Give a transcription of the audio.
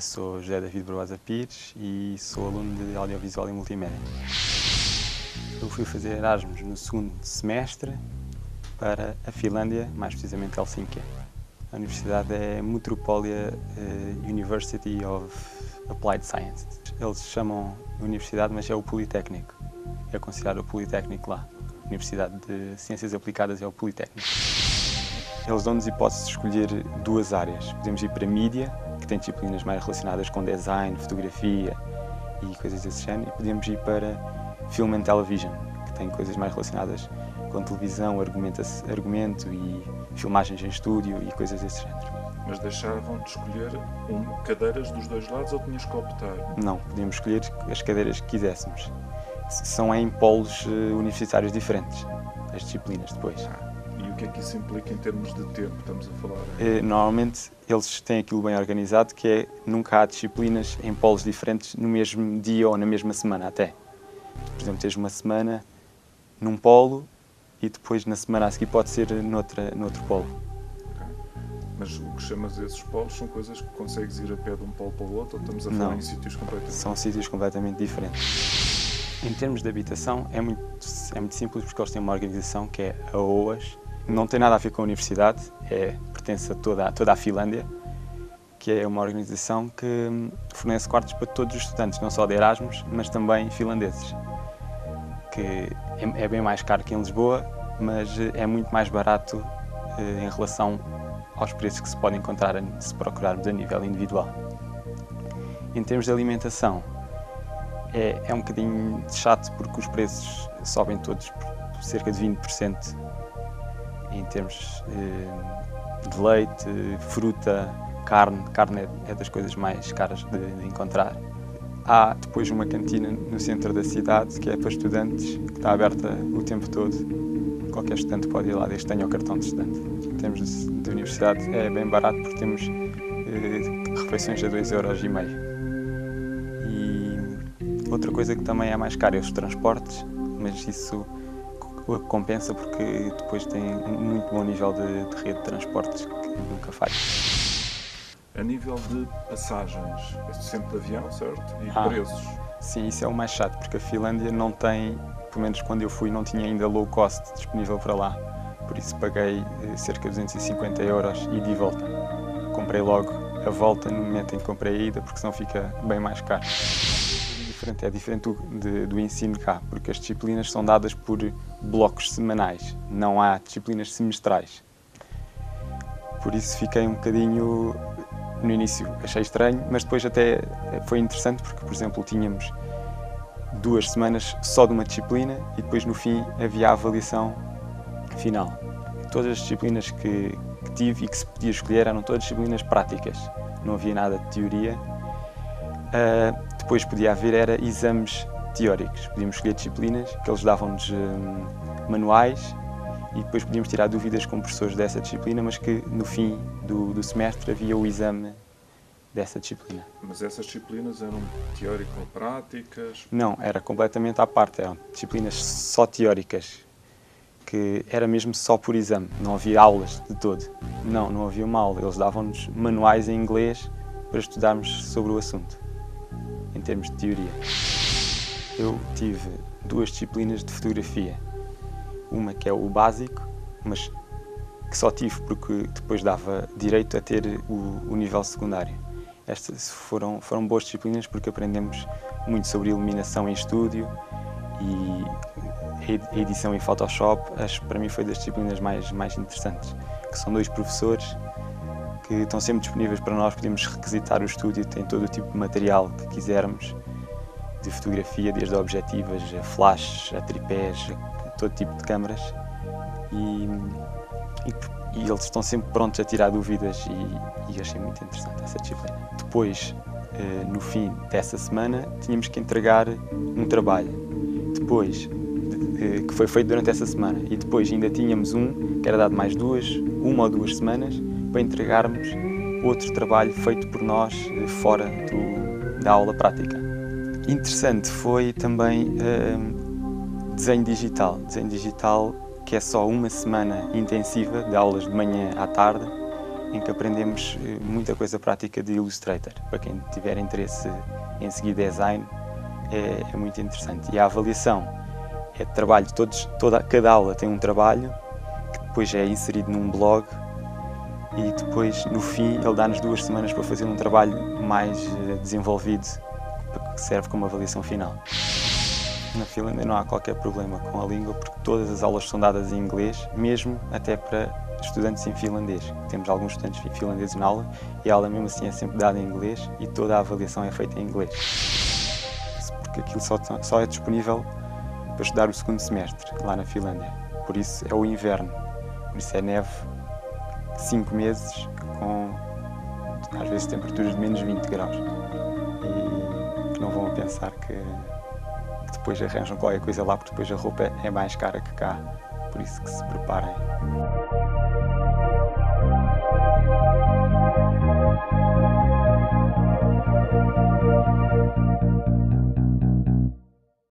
Sou José David Barbosa Pires e sou aluno de Audiovisual e Multimédia. Eu fui fazer Erasmus no segundo semestre para a Finlândia, mais precisamente Helsínquia. A universidade é Metropolia University of Applied Sciences. Eles chamam universidade, mas é o Politécnico. É considerado o Politécnico lá. Universidade de Ciências Aplicadas é o Politécnico. Eles dão-nos hipótese de escolher duas áreas. Podemos ir para Mídia, que tem disciplinas mais relacionadas com design, fotografia e coisas desse género, e podemos ir para Film and Television, que tem coisas mais relacionadas com televisão, argumento e filmagens em estúdio e coisas desse género. Mas deixavam de escolher cadeiras dos dois lados ou tinhas que optar? Não, podíamos escolher as cadeiras que quiséssemos. São em polos universitários diferentes, as disciplinas depois. E o que é que isso implica em termos de tempo, estamos a falar? Normalmente eles têm aquilo bem organizado, que é nunca há disciplinas em polos diferentes no mesmo dia ou na mesma semana até. Por exemplo, tens uma semana num polo e depois na semana a seguir pode ser noutro polo. Okay. Mas o que chamas esses polos são coisas que consegues ir a pé de um polo para o outro ou estamos a falar em sítios completamente São sítios completamente diferentes. Em termos de habitação é muito simples porque eles têm uma organização que é a OAS. Não tem nada a ver com a universidade, pertence a toda a Finlândia, que é uma organização que fornece quartos para todos os estudantes, não só de Erasmus, mas também finlandeses. Que é bem mais caro que em Lisboa, mas é muito mais barato em relação aos preços que se podem encontrar se procurarmos a nível individual. Em termos de alimentação, é um bocadinho chato porque os preços sobem todos por cerca de 20%. Em termos de leite, fruta, carne. Carne é das coisas mais caras de encontrar. Há depois uma cantina no centro da cidade que é para estudantes, que está aberta o tempo todo. Qualquer estudante pode ir lá desde que tenha o cartão de estudante. Em termos de universidade é bem barato porque temos refeições a 2,5 €. E outra coisa que também é mais cara é os transportes, mas isso compensa porque depois tem um muito bom nível de rede de transportes que nunca falha. A nível de passagens, é sempre de avião, certo? E preços? Sim, isso é o mais chato, porque a Finlândia não tem, pelo menos quando eu fui, não tinha ainda low cost disponível para lá. Por isso paguei cerca de 250 € ida e volta. Comprei logo a volta no momento em que comprei a ida, porque senão fica bem mais caro. É diferente do ensino cá, porque as disciplinas são dadas por blocos semanais, não há disciplinas semestrais. Por isso fiquei um bocadinho, no início achei estranho, mas depois até foi interessante porque, por exemplo, tínhamos 2 semanas só de uma disciplina e depois no fim havia a avaliação final. Todas as disciplinas que tive e que se podia escolher eram todas disciplinas práticas, não havia nada de teoria. Depois podia haver exames teóricos, podíamos escolher disciplinas que eles davam-nos manuais e depois podíamos tirar dúvidas com professores dessa disciplina, mas que no fim do semestre havia o exame dessa disciplina. Mas essas disciplinas eram teórico-práticas? Não, era completamente à parte, eram disciplinas só teóricas, que era mesmo só por exame, não havia aulas de todo. Não havia uma aula, eles davam-nos manuais em inglês para estudarmos sobre o assunto. Em termos de teoria, eu tive 2 disciplinas de fotografia. Uma que é o básico, mas que só tive porque depois dava direito a ter o nível secundário. Estas foram boas disciplinas porque aprendemos muito sobre iluminação em estúdio e a edição em Photoshop. Para mim foi das disciplinas mais interessantes, que são 2 professores que estão sempre disponíveis para nós, podemos requisitar o estúdio, tem todo o tipo de material que quisermos, de fotografia, desde objetivas, a flashes, a tripés, todo tipo de câmaras e eles estão sempre prontos a tirar dúvidas e achei muito interessante essa disciplina. Depois, no fim dessa semana, tínhamos que entregar um trabalho, depois que foi feito durante essa semana e depois ainda tínhamos que era dado mais 1 ou 2 semanas para entregarmos outro trabalho feito por nós fora da aula prática. Interessante foi também desenho digital, que é só uma semana intensiva, de aulas de manhã à tarde, em que aprendemos muita coisa prática de Illustrator. Para quem tiver interesse em seguir design, é muito interessante. E a avaliação é de trabalho, cada aula tem um trabalho, que depois é inserido num blog, e depois, no fim, ele dá-nos 2 semanas para fazer um trabalho mais desenvolvido, que serve como avaliação final. Na Finlândia não há qualquer problema com a língua, porque todas as aulas são dadas em inglês, mesmo até para estudantes em finlandês. Temos alguns estudantes finlandeses na aula e a aula mesmo assim é sempre dada em inglês e toda a avaliação é feita em inglês. Porque aquilo só é disponível para estudar o 2º semestre, lá na Finlândia. Por isso é o inverno, por isso é neve 5 meses com, às vezes, temperaturas de menos 20 graus. E que não vão pensar que depois arranjam qualquer coisa lá, porque depois a roupa é mais cara que cá. Por isso que se preparem.